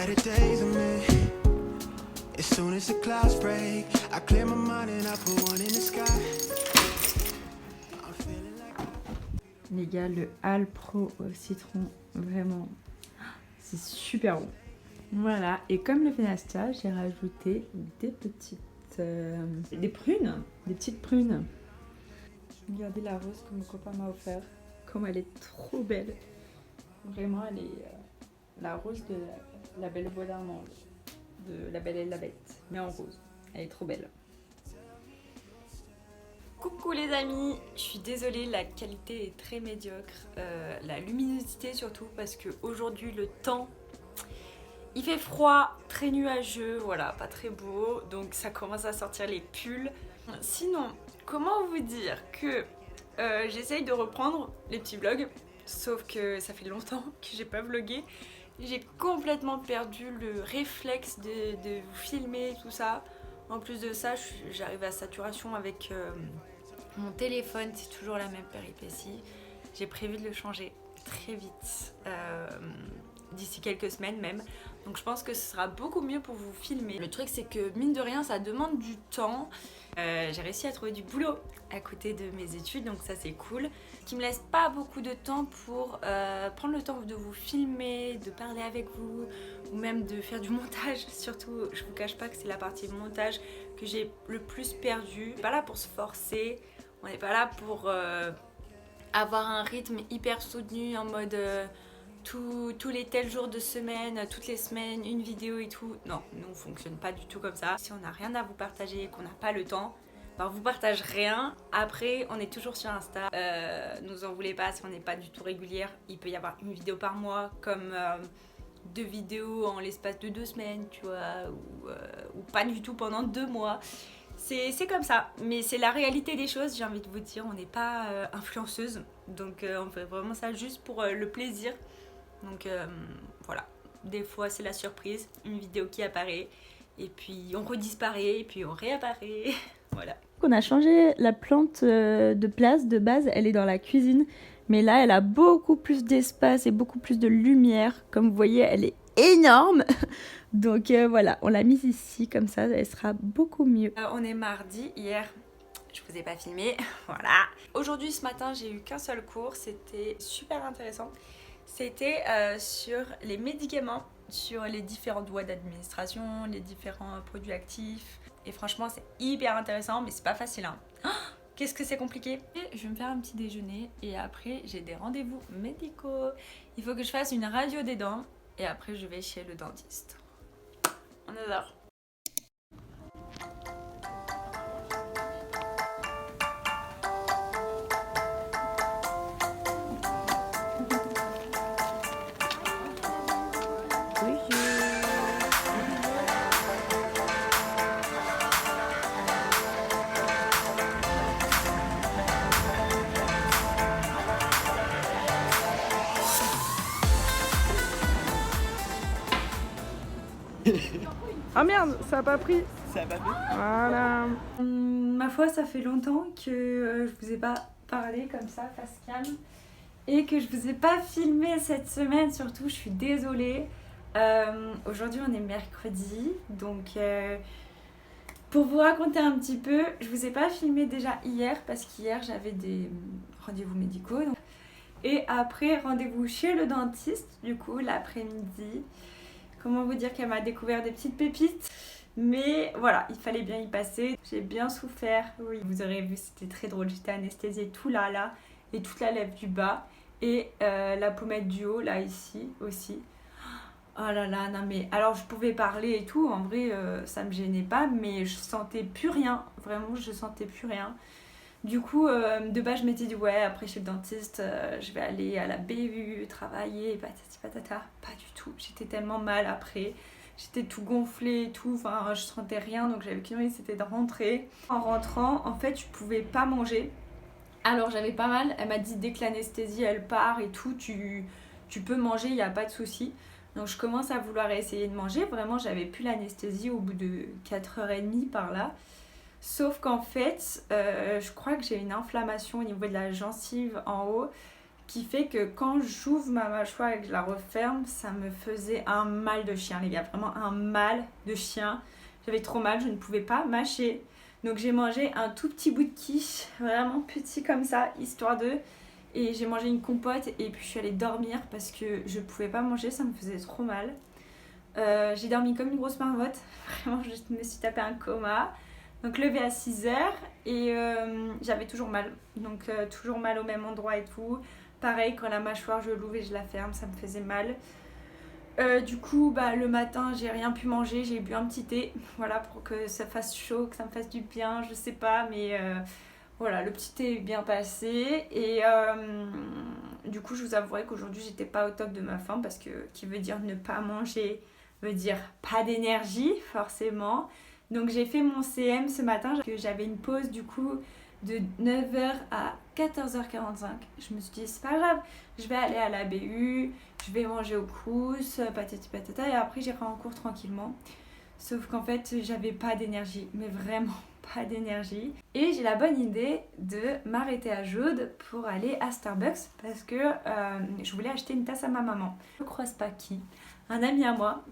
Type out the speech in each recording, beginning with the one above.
better days of me. As soon as the clouds break, I clear my mind and I put one in the sky. I'm feeling like Les gars, le Alpro au citron, vraiment, c'est super bon. Voilà, et comme le Fenasta, j'ai rajouté des petites... des prunes, des petites prunes. Regardez la rose que mon copain m'a offert, comme elle est trop belle. Vraiment, elle est la rose de la Belle au bois d'Armande, de La Belle et la Bête, mais en rose. Elle est trop belle. Coucou les amis, je suis désolée, la qualité est très médiocre, la luminosité surtout parce que aujourd'hui le temps, il fait froid, très nuageux, voilà, pas très beau, donc ça commence à sortir les pulls. Sinon, comment vous dire que j'essaye de reprendre les petits vlogs, sauf que ça fait longtemps que j'ai pas vlogué. J'ai complètement perdu le réflexe de vous filmer, tout ça. En plus de ça, j'arrive à saturation avec mon téléphone, c'est toujours la même péripétie. J'ai prévu de le changer très vite, d'ici quelques semaines même. Donc je pense que ce sera beaucoup mieux pour vous filmer. Le truc c'est que mine de rien ça demande du temps. J'ai réussi à trouver du boulot à côté de mes études, donc ça c'est cool. Ce qui me laisse pas beaucoup de temps pour prendre le temps de vous filmer, de parler avec vous, ou même de faire du montage. Surtout, je vous cache pas que c'est la partie montage que j'ai le plus perdue. On n'est pas là pour se forcer, on n'est pas là pour avoir un rythme hyper soutenu en mode tous les tels jours de semaine, toutes les semaines, une vidéo et tout. Non, nous on fonctionne pas du tout comme ça. Si on n'a rien à vous partager et qu'on n'a pas le temps, ben on vous partage rien. Après, on est toujours sur Insta. Nous en voulez pas si on n'est pas du tout régulière. Il peut y avoir une vidéo par mois, comme 2 vidéos en l'espace de 2 semaines, tu vois, ou pas du tout pendant 2 mois. C'est comme ça, mais c'est la réalité des choses, j'ai envie de vous dire. On n'est pas influenceuse, donc on fait vraiment ça juste pour le plaisir. Donc voilà, des fois c'est la surprise, une vidéo qui apparaît, et puis on redisparaît, et puis on réapparaît, voilà. On a changé la plante de place, de base, elle est dans la cuisine. Mais là, elle a beaucoup plus d'espace et beaucoup plus de lumière. Comme vous voyez, elle est énorme. Donc voilà, on l'a mise ici, comme ça, elle sera beaucoup mieux. On est mardi, hier, je vous ai pas filmé, voilà. Aujourd'hui, ce matin, j'ai eu qu'un seul cours, c'était super intéressant. C'était sur les médicaments, sur les différentes voies d'administration, les différents produits actifs. Et franchement, c'est hyper intéressant, mais c'est pas facile, hein. Oh, qu'est-ce que c'est compliqué. Et je vais me faire un petit déjeuner et après, j'ai des rendez-vous médicaux. Il faut que je fasse une radio des dents et après, je vais chez le dentiste. On adore. Ah merde, ça a pas pris. Ça va bien. Voilà. Ma foi, ça fait longtemps que je vous ai pas parlé comme ça, face cam, et que je vous ai pas filmé cette semaine, surtout, je suis désolée. Aujourd'hui, on est mercredi, donc pour vous raconter un petit peu, je vous ai pas filmé déjà hier, parce qu'hier, j'avais des rendez-vous médicaux. Donc... Et après, rendez-vous chez le dentiste, du coup, l'après-midi. Comment vous dire qu'elle m'a découvert des petites pépites. Mais voilà, il fallait bien y passer. J'ai bien souffert. Oui, vous aurez vu, c'était très drôle. J'étais anesthésiée tout là, et toute la lèvre du bas. Et la pommette du haut, là, ici, aussi. Oh là là, non mais... Alors, je pouvais parler et tout. En vrai, ça me gênait pas. Mais je sentais plus rien. Vraiment, je sentais plus rien. Du coup, de base, je m'étais dit, ouais, après chez le dentiste, je vais aller à la BU, travailler, patati patata. Pas du tout. J'étais tellement mal après. J'étais tout gonflée et tout. Enfin, je sentais rien. Donc, j'avais qu'une envie, c'était de rentrer. En rentrant, en fait, je pouvais pas manger. Alors, j'avais pas mal. Elle m'a dit, dès que l'anesthésie, elle part et tout, tu peux manger, il n'y a pas de souci. Donc, je commence à vouloir essayer de manger. Vraiment, j'avais plus l'anesthésie au bout de 4h30 par là. Sauf qu'en fait, je crois que j'ai une inflammation au niveau de la gencive en haut qui fait que quand j'ouvre ma mâchoire et que je la referme, ça me faisait un mal de chien, les gars. Vraiment un mal de chien. J'avais trop mal, je ne pouvais pas mâcher. Donc j'ai mangé un tout petit bout de quiche, vraiment petit comme ça, histoire de... Et j'ai mangé une compote et puis je suis allée dormir parce que je pouvais pas manger, ça me faisait trop mal. J'ai dormi comme une grosse marmotte, vraiment je me suis tapé un coma. Donc levé à 6h et j'avais toujours mal, donc toujours mal au même endroit et tout. Pareil, quand la mâchoire je l'ouvre et je la ferme, ça me faisait mal. Du coup, le matin, j'ai rien pu manger, j'ai bu un petit thé, voilà, pour que ça fasse chaud, que ça me fasse du bien, je sais pas, mais voilà, le petit thé est bien passé. Et du coup, je vous avouerai qu'aujourd'hui, j'étais pas au top de ma faim, parce que qui veut dire ne pas manger, veut dire pas d'énergie, forcément. Donc j'ai fait mon CM ce matin, j'avais une pause du coup de 9h à 14h45. Je me suis dit, c'est pas grave, je vais aller à la BU, je vais manger au crous, patati patata, et après j'irai en cours tranquillement. Sauf qu'en fait, j'avais pas d'énergie, mais vraiment pas d'énergie. Et j'ai la bonne idée de m'arrêter à Jaude pour aller à Starbucks parce que je voulais acheter une tasse à ma maman. Je ne croise pas qui, un ami à moi.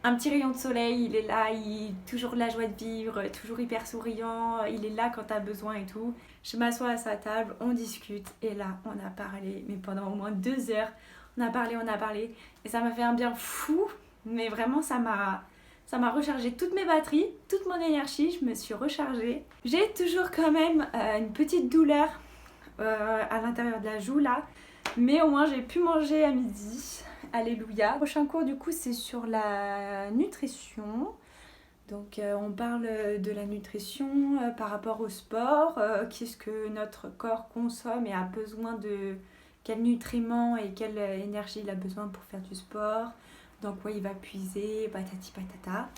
Un petit rayon de soleil, il est là, il a toujours de la joie de vivre, toujours hyper souriant, il est là quand t'as besoin et tout. Je m'assois à sa table, on discute et là on a parlé, mais pendant au moins 2 heures, on a parlé et ça m'a fait un bien fou, mais vraiment ça m'a rechargé toutes mes batteries, toute mon énergie, je me suis rechargée. J'ai toujours quand même une petite douleur à l'intérieur de la joue là, mais au moins j'ai pu manger à midi. Alléluia. Le prochain cours du coup c'est sur la nutrition. Donc on parle de la nutrition par rapport au sport, qu'est-ce que notre corps consomme et a besoin de quels nutriments et quelle énergie il a besoin pour faire du sport, dans quoi il va puiser, patati patata.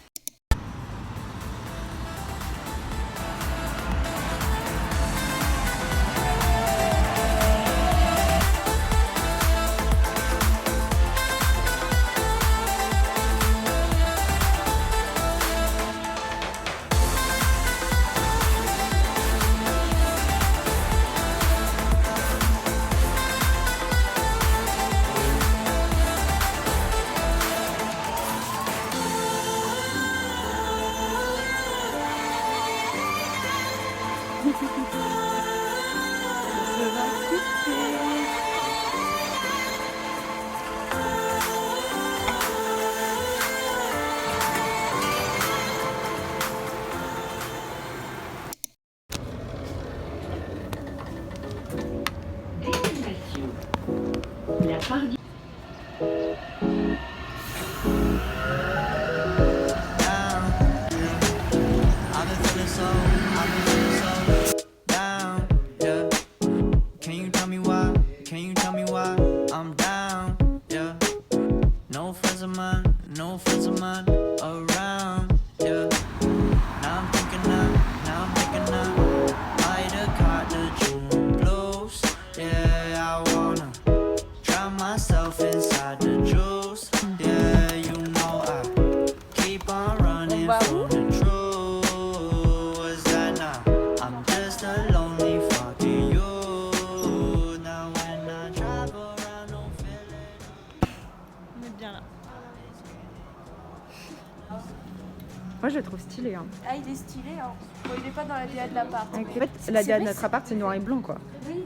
Moi je le trouve stylé. Hein. Ah, il est stylé, hein. Bon, il est pas dans la DA de l'appart. En fait, la DA de notre appart, c'est noir et blanc, quoi. Oui.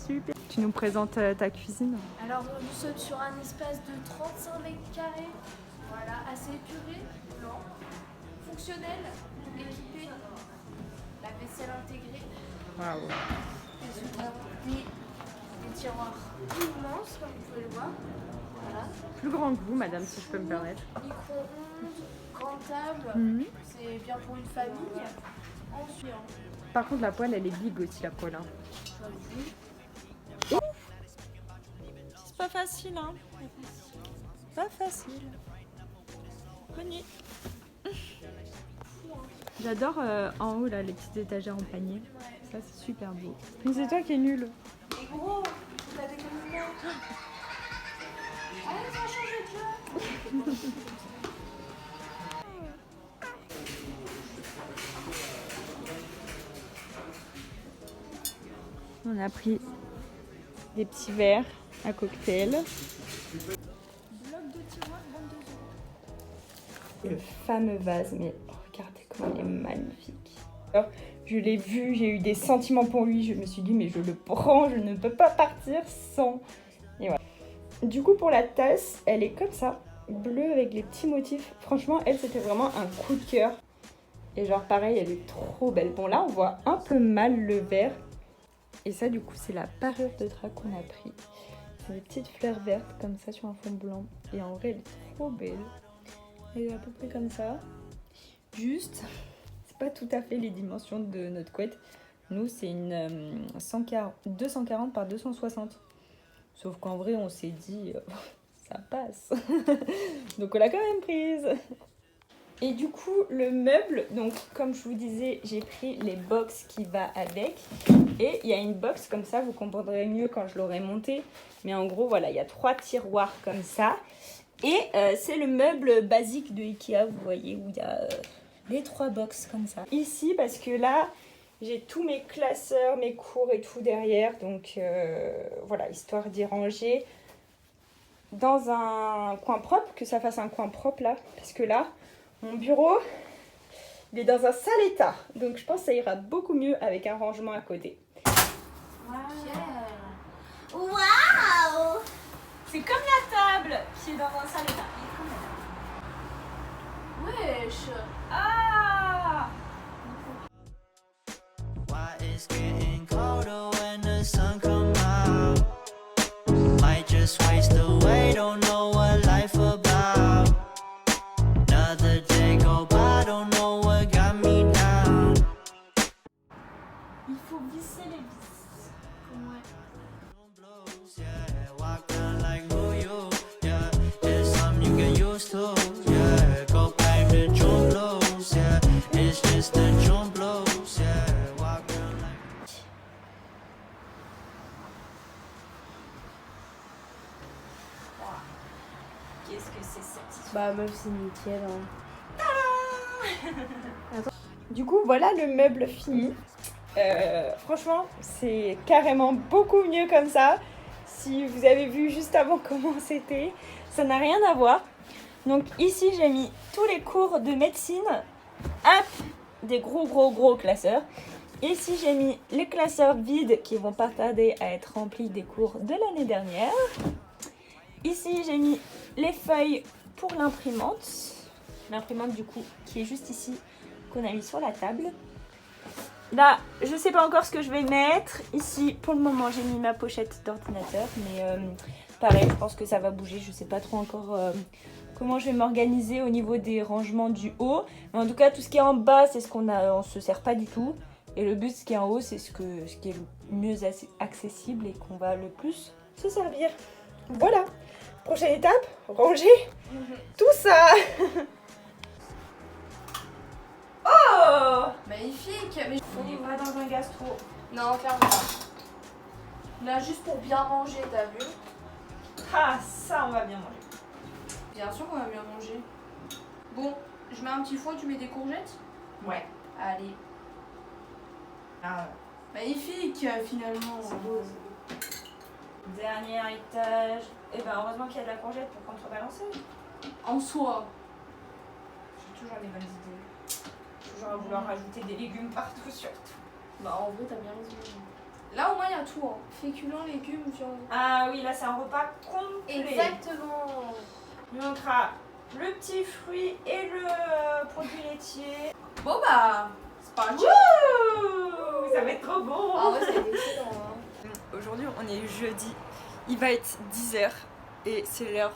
Super. Tu nous présentes ta cuisine? Alors, nous sommes sur un espace de 35 mètres carrés. Voilà, assez épuré, blanc, fonctionnel, équipé, la vaisselle intégrée. Waouh. Des tiroirs immenses, comme vous pouvez le voir. Voilà. Plus grand que vous, madame, si je peux me permettre. Micro-ondes, grande table, c'est bien pour une famille. Ensuite, par contre, la poêle, elle est big aussi, la poêle. Hein. C'est pas facile, hein. Pas facile. Bonne nuit. J'adore en haut, là, les petites étagères en panier. Ça, c'est super beau. Mais c'est toi qui es nul. Et gros, t'as des commentaires. Allez, ça a changé de jeu. On a pris des petits verres à cocktail. Bloc de tiroir, 22 €. Le fameux vase, mais regardez comment il est magnifique. Alors, je l'ai vu, j'ai eu des sentiments pour lui, je me suis dit mais je le prends, je ne peux pas partir sans. Et voilà. Du coup pour la tasse, elle est comme ça, bleue avec les petits motifs. Franchement, elle c'était vraiment un coup de cœur. Et genre pareil, elle est trop belle. Bon là, on voit un peu mal le verre. Et ça du coup, c'est la parure de drap qu'on a pris. C'est des petites fleurs vertes comme ça sur un fond blanc. Et en vrai, elle est trop belle. Elle est à peu près comme ça. Juste, c'est pas tout à fait les dimensions de notre couette. Nous, c'est une 240 par 260. Sauf qu'en vrai, on s'est dit, ça passe. Donc on l'a quand même prise. Et du coup, le meuble, donc comme je vous disais, j'ai pris les box qui va avec. Et il y a une box comme ça, vous comprendrez mieux quand je l'aurai montée. Mais en gros, voilà, il y a 3 tiroirs comme ça. Et c'est le meuble basique de Ikea, vous voyez, où il y a les 3 box comme ça. Ici, parce que là, j'ai tous mes classeurs, mes cours et tout derrière. Donc voilà, histoire d'y ranger dans un coin propre, que ça fasse un coin propre là. Parce que là, mon bureau, il est dans un sale état. Donc je pense que ça ira beaucoup mieux avec un rangement à côté. Waouh! C'est comme la table qui est dans un sale état. Wesh. Ah! Why it's getting colder when the sun come out? Might just waste away, don't know what life about. Another day go by, don't know what got me down. Il faut visser les vis. Ouais. Blues, yeah, walk down like who you, yeah. It's something you get used to, yeah. Go back to June blues, yeah. It's just the June blues, yeah. Walk down like. Qu'est-ce que c'est satisfaisant. Bah meuf c'est nickel hein. Du coup, voilà le meuble fini. Franchement, c'est carrément beaucoup mieux comme ça. Si vous avez vu juste avant comment c'était, ça n'a rien à voir. Donc ici, j'ai mis tous les cours de médecine. Hop, des gros classeurs. Ici, j'ai mis les classeurs vides qui vont pas tarder à être remplis des cours de l'année dernière. Ici, j'ai mis les feuilles pour l'imprimante. L'imprimante du coup qui est juste ici, qu'on a mis sur la table. Là, je sais pas encore ce que je vais mettre. Ici, pour le moment, j'ai mis ma pochette d'ordinateur. Mais pareil, je pense que ça va bouger. Je sais pas trop encore comment je vais m'organiser au niveau des rangements du haut. Mais en tout cas, tout ce qui est en bas, c'est ce on se sert pas du tout. Et le but, ce qui est en haut, c'est ce qui est le mieux accessible et qu'on va le plus se servir. Voilà. Prochaine étape, ranger tout ça. Oh! Magnifique. Mais On est pas dans un gastro. non, clairement pas. Là juste pour bien manger, t'as vu? Ah, ça, on va bien manger. Bien sûr qu'on va bien manger. Bon, je mets un petit foin, tu mets des courgettes? Ouais. Allez. Ah, Magnifique finalement. c'est beau. Dernier étage. Et ben heureusement qu'il y a de la courgette pour contrebalancer. En soi. J'ai toujours des bonnes idées. Toujours à vouloir rajouter des légumes partout surtout. Bah en vrai t'as bien raison. Là au moins il y a tout hein. Féculents, légumes, viande. Ah oui, là c'est un repas complet. Exactement. Il manquera le petit fruit et le produit laitier. Bon bah c'est pas Wouh, ça va être trop bon. Ah ouais ça va être excellent hein. Aujourd'hui, on est jeudi. Il va être 10h et c'est l'heure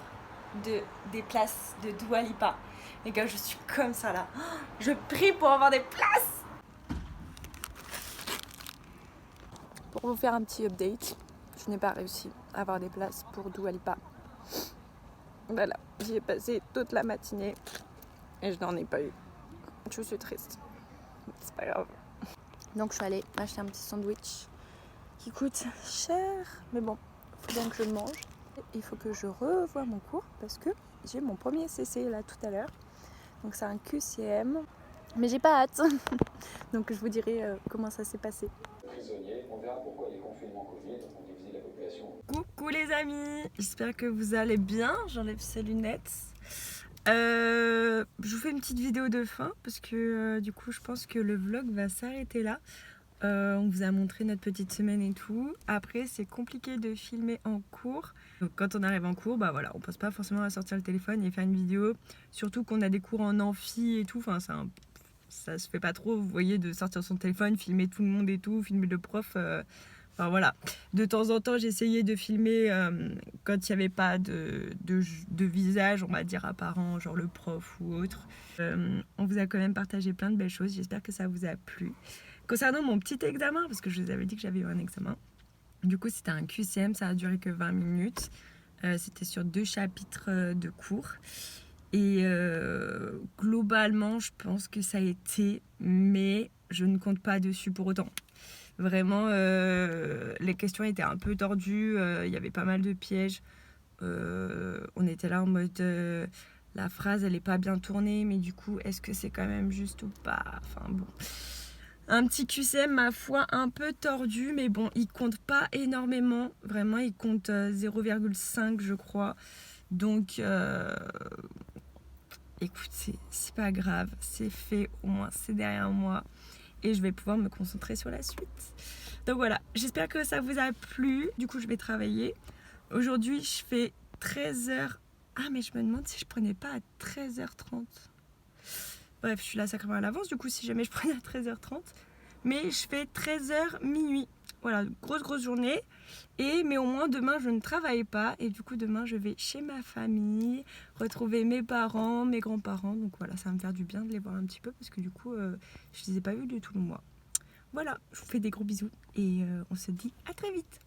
des places de Dua Lipa. Les gars, je suis comme ça là. Je prie pour avoir des places. Pour vous faire un petit update, je n'ai pas réussi à avoir des places pour Dua Lipa. Voilà, j'y ai passé toute la matinée et je n'en ai pas eu. Je suis triste. C'est pas grave. Donc je suis allée m'acheter un petit sandwich qui coûte cher, mais bon, il faut bien que je le mange. Il faut que je revoie mon cours parce que j'ai mon premier CC là tout à l'heure. Donc c'est un QCM, mais j'ai pas hâte. Donc je vous dirai comment ça s'est passé. Prisonnier on verra pourquoi les confinements Covid ont divisé la population. Coucou les amis, j'espère que vous allez bien. J'enlève ces lunettes. Je vous fais une petite vidéo de fin parce que du coup je pense que le vlog va s'arrêter là. On vous a montré notre petite semaine et tout. Après c'est compliqué de filmer en cours. Donc quand on arrive en cours, bah voilà, on pense pas forcément à sortir le téléphone et faire une vidéo. Surtout qu'on a des cours en amphi et tout. Enfin ça se fait pas trop, vous voyez, de sortir son téléphone, filmer tout le monde et tout, filmer le prof. Enfin voilà, de temps en temps j'essayais de filmer quand il n'y avait pas de visage, on va dire, apparent, genre le prof ou autre. On vous a quand même partagé plein de belles choses, j'espère que ça vous a plu. Concernant mon petit examen, parce que je vous avais dit que j'avais eu un examen, du coup c'était un QCM, ça a duré que 20 minutes. C'était sur 2 chapitres de cours. Et globalement, je pense que ça a été, mais je ne compte pas dessus pour autant. Vraiment, les questions étaient un peu tordues, il y avait pas mal de pièges. On était là en mode, la phrase elle est pas bien tournée, mais du coup, est-ce que c'est quand même juste ou pas? Enfin bon. Un petit QCM, ma foi, un peu tordu, mais bon, il compte pas énormément. Vraiment, il compte 0,5 je crois. Donc, écoute, c'est pas grave, c'est fait, au moins c'est derrière moi. Et je vais pouvoir me concentrer sur la suite. Donc voilà, j'espère que ça vous a plu. Du coup, je vais travailler. Aujourd'hui, je fais 13h. Ah, mais je me demande si je prenais pas à 13h30. Bref, je suis là sacrément à l'avance. Du coup, si jamais je prenais à 13h30. Mais je fais 13h minuit. Voilà, grosse journée. Mais au moins demain je ne travaille pas et du coup demain je vais chez ma famille, retrouver mes parents, mes grands-parents. Donc voilà, ça va me faire du bien de les voir un petit peu parce que du coup je les ai pas vus du tout le mois. Voilà, je vous fais des gros bisous et on se dit à très vite.